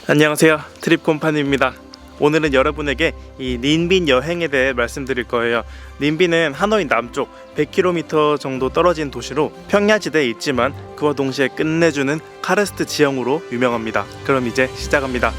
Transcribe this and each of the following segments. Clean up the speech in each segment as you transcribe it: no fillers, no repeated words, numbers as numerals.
안녕하세요, 트립곰파니입니다. 오늘은 여러분에게 이 닌빈 여행에 대해 말씀드릴 거예요. 닌빈은 하노이 남쪽 100km 정도 떨어진 도시로 평야지대에 있지만 그와 동시에 끝내주는 카르스트 지형으로 유명합니다. 그럼 이제 시작합니다.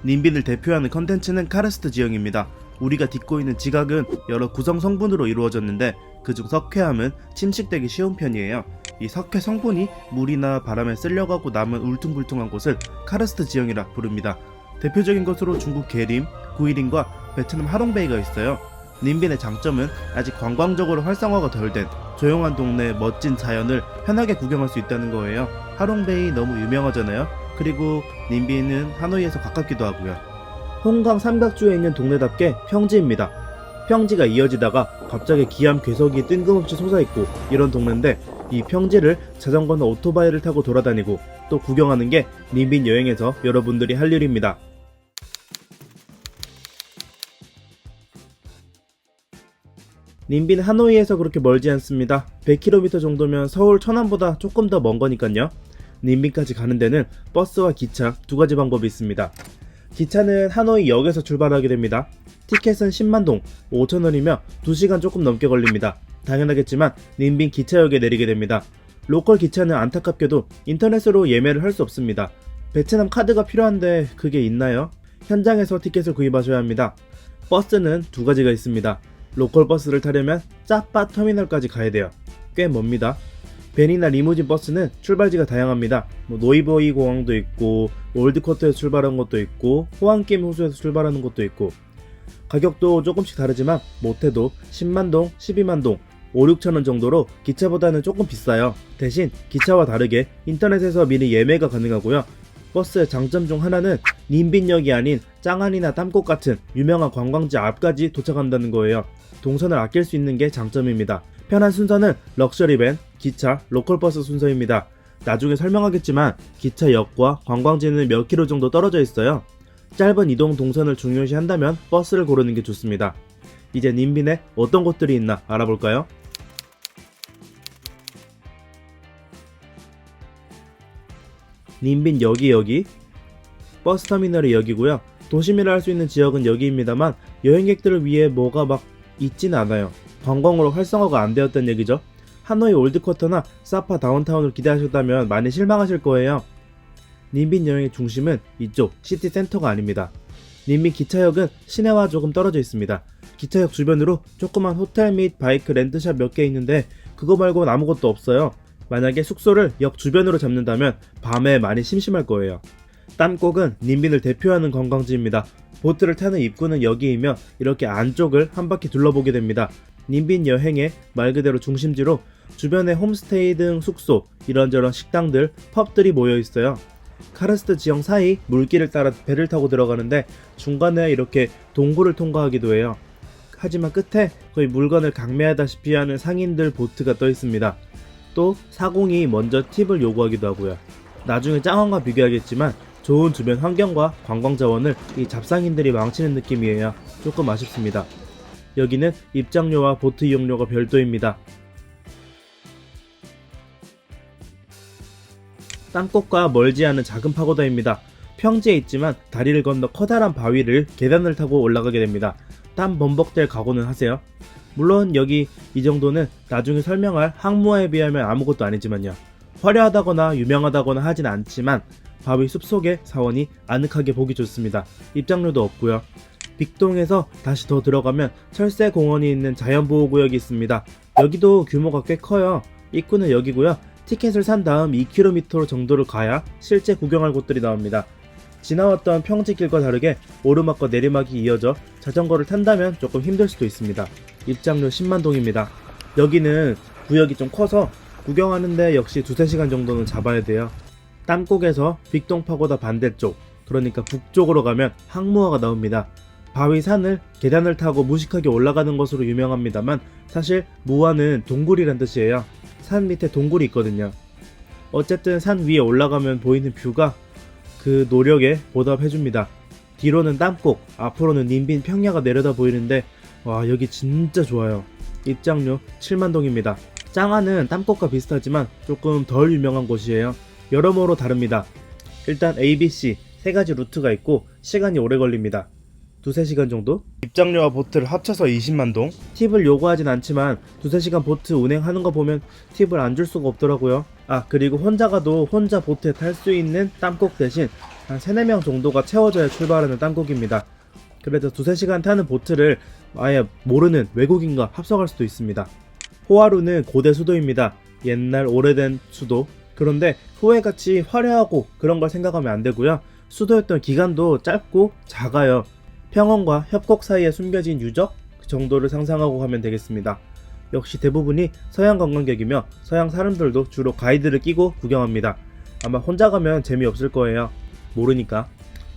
닌빈을 대표하는 컨텐츠는 카르스트 지형입니다. 우리가 딛고 있는 지각은 여러 구성 성분으로 이루어졌는데 그중 석회암은 침식되기 쉬운 편이에요. 이 석회 성분이 물이나 바람에 쓸려가고 남은 울퉁불퉁한 곳을 카르스트 지형이라 부릅니다. 대표적인 것으로 중국 계림, 구이린과 베트남 하롱베이가 있어요. 닌빈의 장점은 아직 관광적으로 활성화가 덜 된 조용한 동네 멋진 자연을 편하게 구경할 수 있다는 거예요. 하롱베이 너무 유명하잖아요. 그리고 닌빈은 하노이에서 가깝기도 하고요. 홍강 삼각주에 있는 동네답게 평지입니다. 평지가 이어지다가 갑자기 기암 괴석이 뜬금없이 솟아있고 이런 동네인데 이 평지를 자전거나 오토바이를 타고 돌아다니고 또 구경하는 게 닌빈 여행에서 여러분들이 할 일입니다. 닌빈 하노이에서 그렇게 멀지 않습니다. 100km 정도면 서울 천안보다 조금 더 먼 거니까요. 닌빈까지 가는 데는 버스와 기차 두 가지 방법이 있습니다. 기차는 하노이 역에서 출발하게 됩니다. 티켓은 10만동, 5,000원이며 2시간 조금 넘게 걸립니다. 당연하겠지만 닌빈 기차역에 내리게 됩니다. 로컬 기차는 안타깝게도 인터넷으로 예매를 할 수 없습니다. 베트남 카드가 필요한데 그게 있나요? 현장에서 티켓을 구입하셔야 합니다. 버스는 두 가지가 있습니다. 로컬 버스를 타려면 짜빠 터미널까지 가야 돼요. 꽤 멉니다. 벤이나 리무진 버스는 출발지가 다양합니다. 노이버이 공항도 있고 올드쿼터에서 출발하는 것도 있고 호안김 호수에서 출발하는 것도 있고 가격도 조금씩 다르지만 못해도 10만동, 12만동, 5, 6천원 정도로 기차보다는 조금 비싸요. 대신 기차와 다르게 인터넷에서 미리 예매가 가능하고요. 버스의 장점 중 하나는 닌빈역이 아닌 짱안이나 땀꽃 같은 유명한 관광지 앞까지 도착한다는 거예요. 동선을 아낄 수 있는 게 장점입니다. 편한 순서는 럭셔리밴, 기차, 로컬버스 순서입니다. 나중에 설명하겠지만 기차역과 관광지는 몇 킬로 정도 떨어져 있어요. 짧은 이동 동선을 중요시한다면 버스를 고르는 게 좋습니다. 이제 닌빈에 어떤 곳들이 있나 알아볼까요? 닌빈 여기 버스터미널이 여기고요. 도심이라 할 수 있는 지역은 여기입니다만 여행객들을 위해 뭐가 막 있진 않아요. 관광으로 활성화가 안 되었다는 얘기죠. 하노이 올드쿼터나 사파 다운타운을 기대하셨다면 많이 실망하실 거예요. 닌빈 여행의 중심은 이쪽 시티 센터가 아닙니다. 닌빈 기차역은 시내와 조금 떨어져 있습니다. 기차역 주변으로 조그만 호텔 및 바이크 렌트샵 몇 개 있는데 그거 말고는 아무것도 없어요. 만약에 숙소를 역 주변으로 잡는다면 밤에 많이 심심할 거예요. 땀곡은 닌빈을 대표하는 관광지입니다. 보트를 타는 입구는 여기이며 이렇게 안쪽을 한 바퀴 둘러보게 됩니다. 닌빈 여행의 말 그대로 중심지로 주변에 홈스테이 등 숙소, 이런저런 식당들, 펍들이 모여 있어요. 카르스트 지형 사이 물길을 따라 배를 타고 들어가는데 중간에 이렇게 동굴을 통과하기도 해요. 하지만 끝에 거의 물건을 강매하다시피 하는 상인들 보트가 떠 있습니다. 또 사공이 먼저 팁을 요구하기도 하고요. 나중에 짱원과 비교하겠지만 좋은 주변 환경과 관광 자원을 이 잡상인들이 망치는 느낌이에요. 조금 아쉽습니다. 여기는 입장료와 보트 이용료가 별도입니다. 땀꽃과 멀지 않은 작은 파고다입니다. 평지에 있지만 다리를 건너 커다란 바위를 계단을 타고 올라가게 됩니다. 땀 범벅될 각오는 하세요. 물론 여기 이 정도는 나중에 설명할 항모에 비하면 아무것도 아니지만요. 화려하다거나 유명하다거나 하진 않지만 바위 숲속의 사원이 아늑하게 보기 좋습니다. 입장료도 없고요. 빅동에서 다시 더 들어가면 철새공원이 있는 자연보호구역이 있습니다. 여기도 규모가 꽤 커요. 입구는 여기고요. 티켓을 산 다음 2km 정도를 가야 실제 구경할 곳들이 나옵니다. 지나왔던 평지길과 다르게 오르막과 내리막이 이어져 자전거를 탄다면 조금 힘들 수도 있습니다. 입장료 10만동입니다. 여기는 구역이 좀 커서 구경하는데 역시 2-3시간 정도는 잡아야 돼요. 땀곡에서 빅동 파고다 반대쪽, 그러니까 북쪽으로 가면 항무화가 나옵니다. 바위 산을 계단을 타고 무식하게 올라가는 것으로 유명합니다만 사실 무화는 동굴이란 뜻이에요. 산 밑에 동굴이 있거든요. 어쨌든 산 위에 올라가면 보이는 뷰가 그 노력에 보답해줍니다. 뒤로는 땀곡, 앞으로는 닌빈 평야가 내려다 보이는데 와 여기 진짜 좋아요. 입장료 7만동입니다. 짱아는 땀꽃과 비슷하지만 조금 덜 유명한 곳이에요. 여러모로 다릅니다. 일단 ABC 세 가지 루트가 있고 시간이 오래 걸립니다. 2-3시간 정도? 입장료와 보트를 합쳐서 20만동? 팁을 요구하진 않지만 2-3시간 보트 운행하는 거 보면 팁을 안 줄 수가 없더라고요. 그리고 혼자 가도 혼자 보트에 탈 수 있는 땀곡 대신 한 3-4명 정도가 채워져야 출발하는 땀곡입니다. 그래서 2-3시간 타는 보트를 아예 모르는 외국인과 합석할 수도 있습니다. 호하루는 고대 수도입니다. 옛날 오래된 수도. 그런데 후회같이 화려하고 그런 걸 생각하면 안 되고요. 수도였던 기간도 짧고 작아요. 평원과 협곡 사이에 숨겨진 유적 그 정도를 상상하고 가면 되겠습니다. 역시 대부분이 서양 관광객이며 서양 사람들도 주로 가이드를 끼고 구경합니다. 아마 혼자 가면 재미없을 거예요. 모르니까.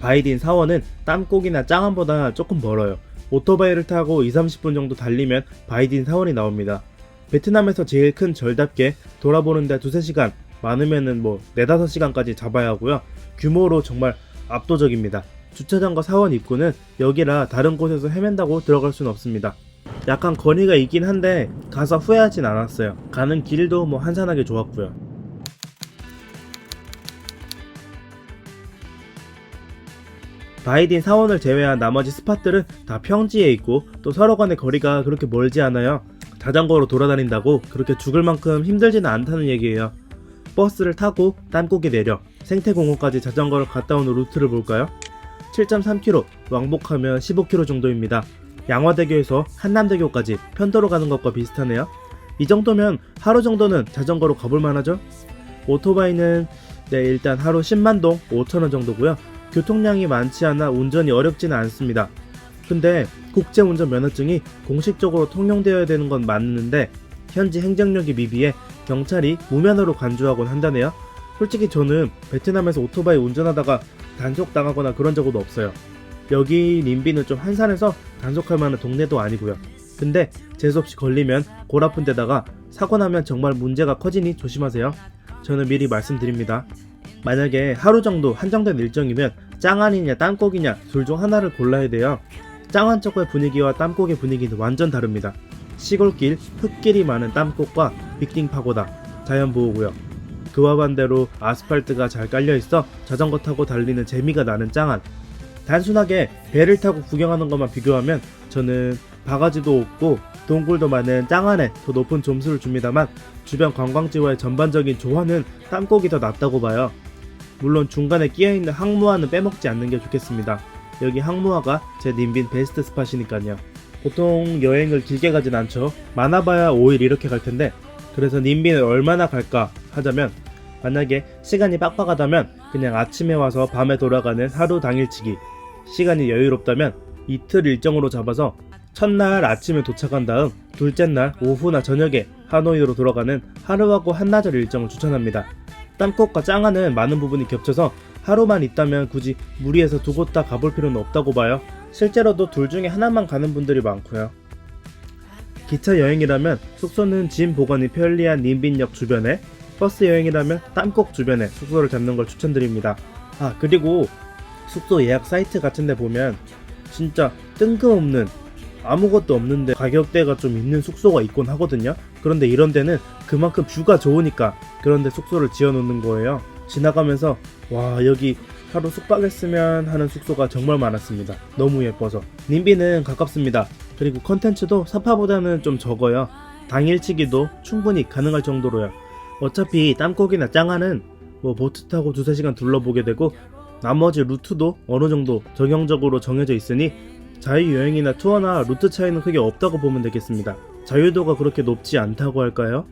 바이딘 사원은 땀곡이나 짱안보다 조금 멀어요. 오토바이를 타고 2-30분 정도 달리면 바이딘 사원이 나옵니다. 베트남에서 제일 큰 절답게 돌아보는데 2-3시간, 많으면은 4-5시간까지 잡아야 하고요. 규모로 정말 압도적입니다. 주차장과 사원 입구는 여기라 다른 곳에서 헤맨다고 들어갈 수는 없습니다. 약간 거리가 있긴 한데 가서 후회하진 않았어요. 가는 길도 한산하게 좋았고요. 바이딘 사원을 제외한 나머지 스팟들은 다 평지에 있고 또 서로 간의 거리가 그렇게 멀지 않아요. 자전거로 돌아다닌다고 그렇게 죽을 만큼 힘들지는 않다는 얘기예요. 버스를 타고 땀곡에 내려 생태공원까지 자전거를 갔다 오는 루트를 볼까요? 7.3km, 왕복하면 15km 정도입니다. 양화대교에서 한남대교까지 편도로 가는 것과 비슷하네요. 이 정도면 하루 정도는 자전거로 가볼 만하죠? 오토바이는 일단 하루 10만동 5천원 정도고요. 교통량이 많지 않아 운전이 어렵지는 않습니다. 근데 국제운전 면허증이 공식적으로 통용되어야 되는 건 맞는데 현지 행정력이 미비해 경찰이 무면허로 간주하곤 한다네요. 솔직히 저는 베트남에서 오토바이 운전하다가 단속당하거나 그런 적은 없어요. 여기 님비는 좀 한산해서 단속할 만한 동네도 아니고요. 근데 재수없이 걸리면 골 아픈 데다가 사고 나면 정말 문제가 커지니 조심하세요. 저는 미리 말씀드립니다. 만약에 하루 정도 한정된 일정이면 짱안이냐 땀곡이냐 둘 중 하나를 골라야 돼요. 짱안 쪽의 분위기와 땀곡의 분위기는 완전 다릅니다. 시골길, 흙길이 많은 땀곡과 빅딩 파고다, 자연보호구역. 그와 반대로 아스팔트가 잘 깔려있어 자전거 타고 달리는 재미가 나는 짱안. 단순하게 배를 타고 구경하는 것만 비교하면 저는 바가지도 없고 동굴도 많은 짱안에 더 높은 점수를 줍니다만 주변 관광지와의 전반적인 조화는 땀곡이 더 낫다고 봐요. 물론 중간에 끼어있는 항무화는 빼먹지 않는 게 좋겠습니다. 여기 항무화가 제 님빈 베스트 스팟이니까요. 보통 여행을 길게 가진 않죠. 많아봐야 5일 이렇게 갈 텐데 그래서 님빈을 얼마나 갈까 하자면 만약에 시간이 빡빡하다면 그냥 아침에 와서 밤에 돌아가는 하루 당일치기, 시간이 여유롭다면 이틀 일정으로 잡아서 첫날 아침에 도착한 다음 둘째 날 오후나 저녁에 하노이로 돌아가는 하루하고 한나절 일정을 추천합니다. 땀곡과 짱안은 많은 부분이 겹쳐서 하루만 있다면 굳이 무리해서 두 곳 다 가볼 필요는 없다고 봐요. 실제로도 둘 중에 하나만 가는 분들이 많고요. 기차 여행이라면 숙소는 짐 보관이 편리한 님빈역 주변에, 버스 여행이라면 땀곡 주변에 숙소를 잡는 걸 추천드립니다. 그리고 숙소 예약 사이트 같은 데 보면 진짜 뜬금없는 아무것도 없는데 가격대가 좀 있는 숙소가 있곤 하거든요. 그런데 이런 데는 그만큼 뷰가 좋으니까 그런 데 숙소를 지어 놓는 거예요. 지나가면서 와 여기 하루 숙박했으면 하는 숙소가 정말 많았습니다. 너무 예뻐서. 님비는 가깝습니다. 그리고 컨텐츠도 사파보다는 좀 적어요. 당일치기도 충분히 가능할 정도로요. 어차피 땀곡이나 짱안은 보트 타고 2-3시간 둘러보게 되고 나머지 루트도 어느 정도 정형적으로 정해져 있으니 자유여행이나 투어나 루트 차이는 크게 없다고 보면 되겠습니다. 자유도가 그렇게 높지 않다고 할까요?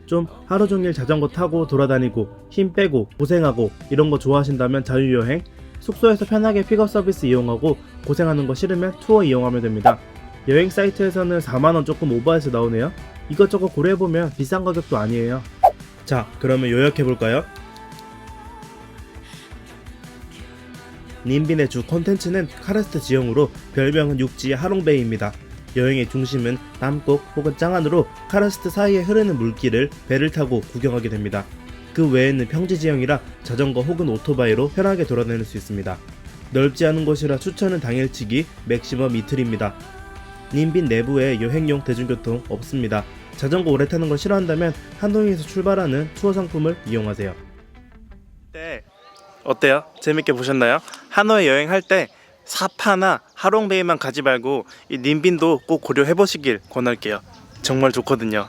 좀 하루종일 자전거 타고 돌아다니고 힘 빼고 고생하고 이런 거 좋아하신다면 자유여행, 숙소에서 편하게 픽업 서비스 이용하고 고생하는 거 싫으면 투어 이용하면 됩니다. 여행 사이트에서는 4만원 조금 오버해서 나오네요. 이것저것 고려해보면 비싼 가격도 아니에요. 자, 그러면 요약해볼까요? 님빈의 주 콘텐츠는 카르스트 지형으로 별명은 육지의 하롱베이입니다. 여행의 중심은 땀곡 혹은 짱안으로 카르스트 사이에 흐르는 물길을 배를 타고 구경하게 됩니다. 그 외에는 평지 지형이라 자전거 혹은 오토바이로 편하게 돌아다닐 수 있습니다. 넓지 않은 곳이라 추천은 당일치기, 맥시멈 이틀입니다. 님빈 내부에 여행용 대중교통 없습니다. 자전거 오래 타는 걸 싫어한다면 하노이에서 출발하는 투어 상품을 이용하세요. 네, 어때요? 재밌게 보셨나요? 하노이 여행할 때 사파나 하롱베이만 가지 말고 이 님빈도 꼭 고려해보시길 권할게요. 정말 좋거든요.